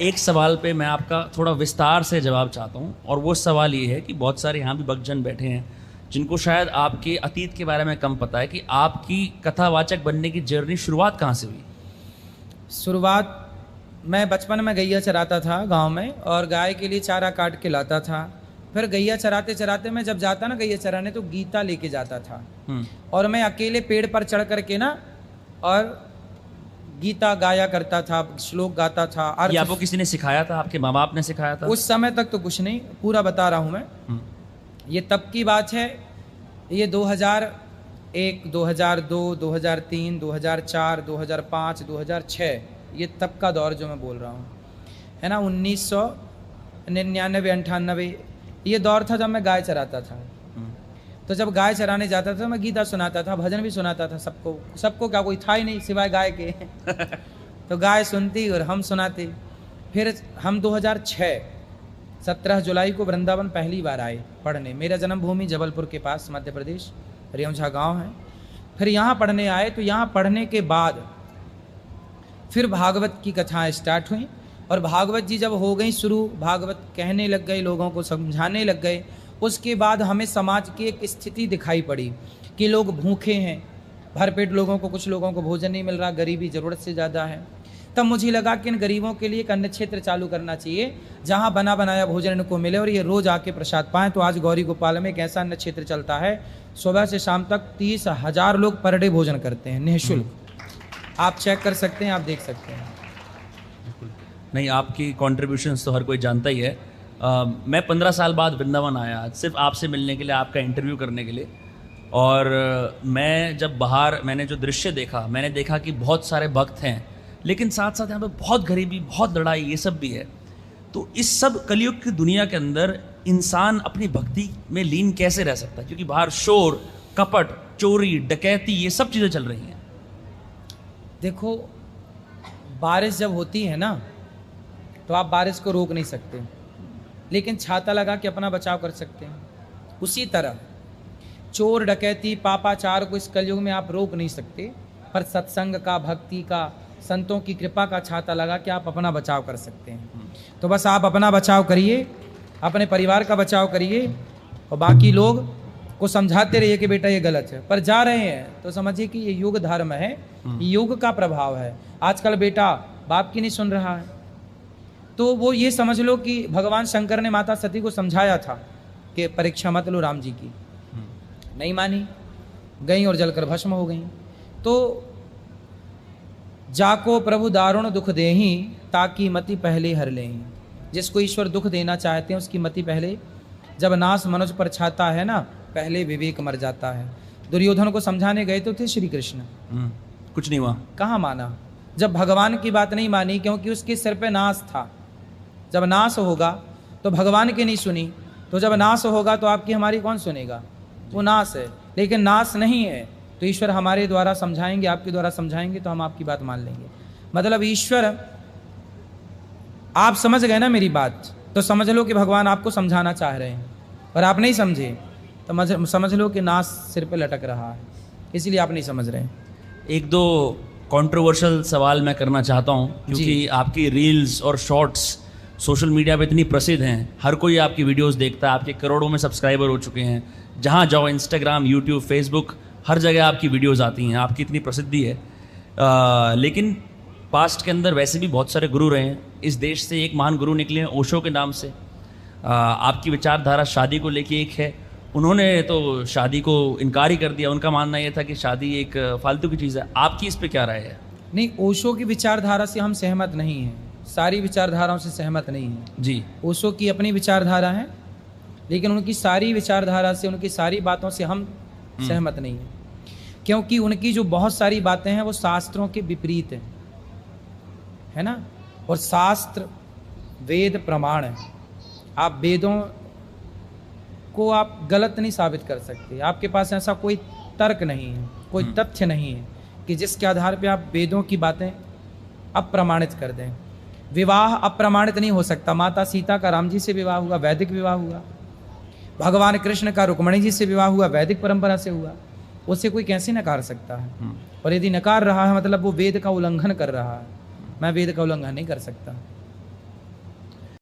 एक सवाल पे मैं आपका थोड़ा विस्तार से जवाब चाहता हूँ, और वो सवाल ये है कि बहुत सारे यहाँ भी भक्तजन बैठे हैं जिनको शायद आपके अतीत के बारे में कम पता है कि आपकी कथावाचक बनने की जर्नी शुरुआत कहाँ से हुई? शुरुआत, मैं बचपन में गैया चराता था गांव में, और गाय के लिए चारा काट के लाता था। फिर गैया चराते चराते मैं जब जाता ना गैया चराने, तो गीता लेके जाता था, और मैं अकेले पेड़ पर चढ़ करके ना और गीता गाया करता था, श्लोक गाता था। ये आपको किसी ने सिखाया था? आपके माँ बाप ने सिखाया था? उस समय तक तो कुछ नहीं, पूरा बता रहा हूँ मैं। ये तब की बात है, ये 2001, 2002, 2003, 2004, 2005, 2006, ये तब का दौर जो मैं बोल रहा हूँ, है ना। 1999, 98 ये दौर था जब मैं गाय चराता था। तो जब गाय चराने जाता था मैं गीता सुनाता था, भजन भी सुनाता था सबको क्या कोई था ही नहीं सिवाय गाय के तो गाय सुनती और हम सुनाते। फिर हम 2006 17 जुलाई को वृंदावन पहली बार आए पढ़ने। मेरा जन्मभूमि जबलपुर के पास मध्य प्रदेश, रेवझा गांव है। फिर यहाँ पढ़ने आए, तो यहाँ पढ़ने के बाद फिर भागवत की कथाएं स्टार्ट हुई, और भागवत जी जब हो गई शुरू, भागवत कहने लग गए, लोगों को समझाने लग गए। उसके बाद हमें समाज की एक स्थिति दिखाई पड़ी कि लोग भूखे हैं, भरपेट लोगों को, कुछ लोगों को भोजन नहीं मिल रहा, गरीबी ज़रूरत से ज़्यादा है। तब मुझे लगा कि इन गरीबों के लिए एक अन्न क्षेत्र चालू करना चाहिए जहां बना बनाया भोजन इनको मिले और ये रोज़ आके प्रसाद पाएँ। तो आज गौरी गोपाल में एक ऐसा अन्न क्षेत्र चलता है, सुबह से शाम तक 30,000 लोग पर डे भोजन करते हैं निःशुल्क। आप चेक कर सकते हैं, आप देख सकते हैं। नहीं, आपकी कॉन्ट्रीब्यूशंस तो हर कोई जानता ही है। मैं 15 साल बाद वृंदावन आया सिर्फ आपसे मिलने के लिए, आपका इंटरव्यू करने के लिए। और मैं जब बाहर मैंने जो दृश्य देखा, मैंने देखा कि बहुत सारे भक्त हैं, लेकिन साथ साथ यहाँ पे बहुत गरीबी, बहुत लड़ाई, ये सब भी है। तो इस सब कलयुग की दुनिया के अंदर इंसान अपनी भक्ति में लीन कैसे रह सकता है? क्योंकि बाहर शोर, कपट, चोरी, डकैती, ये सब चीज़ें चल रही हैं। देखो, बारिश जब होती है ना, तो आप बारिश को रोक नहीं सकते, लेकिन छाता लगा के अपना बचाव कर सकते हैं। उसी तरह चोर, डकैती, पापाचार को इस कलयुग में आप रोक नहीं सकते, पर सत्संग का, भक्ति का, संतों की कृपा का छाता लगा के आप अपना बचाव कर सकते हैं। तो बस आप अपना बचाव करिए, अपने परिवार का बचाव करिए, और बाकी लोग को समझाते रहिए कि बेटा ये गलत है। पर जा रहे हैं तो समझिए कि ये युग धर्म है, युग का प्रभाव है। आजकल बेटा बाप की नहीं सुन रहा है, तो वो ये समझ लो कि भगवान शंकर ने माता सती को समझाया था कि परीक्षा मत लो राम जी की, नहीं मानी, गई और जलकर भस्म हो गई। तो जाको प्रभु दारुण दुख देही, ताकि मति पहले हर लेही। जिसको ईश्वर दुख देना चाहते हैं उसकी मति पहले, जब नाश मनुज पर छाता है ना, पहले विवेक मर जाता है। दुर्योधन को समझाने गए तो थे श्री कृष्ण, कुछ नहीं हुआ, कहाँ माना। जब भगवान की बात नहीं मानी, क्योंकि उसके सिर पे नाश था। जब नाश होगा तो भगवान की नहीं सुनी, तो जब नाश होगा तो आपकी हमारी कौन सुनेगा? वो नाश है। लेकिन नाश नहीं है तो ईश्वर हमारे द्वारा समझाएंगे, आपके द्वारा समझाएंगे, तो हम आपकी बात मान लेंगे। मतलब ईश्वर, आप समझ गए ना मेरी बात, तो समझ लो कि भगवान आपको समझाना चाह रहे हैं, और आप नहीं समझे तो समझ लो कि नाश सिर पे लटक रहा है, इसलिए आप नहीं समझ रहे। एक दो कंट्रोवर्शियल सवाल मैं करना चाहता हूँ, क्योंकि आपकी रील्स और शॉर्ट्स सोशल मीडिया पे इतनी प्रसिद्ध हैं, हर कोई आपकी वीडियोस देखता है, आपके करोड़ों में सब्सक्राइबर हो चुके हैं, जहाँ जाओ इंस्टाग्राम, यूट्यूब, फेसबुक, हर जगह आपकी वीडियोस आती हैं, आपकी इतनी प्रसिद्धि है। लेकिन पास्ट के अंदर वैसे भी बहुत सारे गुरु रहे हैं। इस देश से एक महान गुरु निकले हैं ओशो के नाम से। आपकी विचारधारा शादी को लेके एक है, उन्होंने तो शादी को इनकार ही कर दिया। उनका मानना यह था कि शादी एक फालतू की चीज़ है। आपकी इस पे क्या राय है? नहीं, ओशो की विचारधारा से हम सहमत नहीं हैं, सारी विचारधाराओं से सहमत नहीं हैं जी। ओशो की अपनी विचारधारा है, लेकिन उनकी सारी विचारधारा से, उनकी सारी बातों से हम सहमत नहीं हैं, क्योंकि उनकी जो बहुत सारी बातें हैं वो शास्त्रों के विपरीत है ना। और शास्त्र, वेद प्रमाण है। आप वेदों को आप गलत नहीं साबित कर सकते। आपके पास ऐसा कोई तर्क नहीं है, कोई तथ्य नहीं है कि जिसके आधार पे आप वेदों की बातें अप्रमाणित कर दें। विवाह अप्रमाणित नहीं हो सकता। माता सीता का राम जी से विवाह हुआ, वैदिक विवाह हुआ। भगवान कृष्ण का रुक्मणी जी से विवाह हुआ, वैदिक परंपरा से हुआ। उसे कोई कैसे नकार सकता है? और यदि नकार रहा है मतलब वो वेद का उल्लंघन कर रहा है। मैं वेद का उल्लंघन नहीं कर सकता।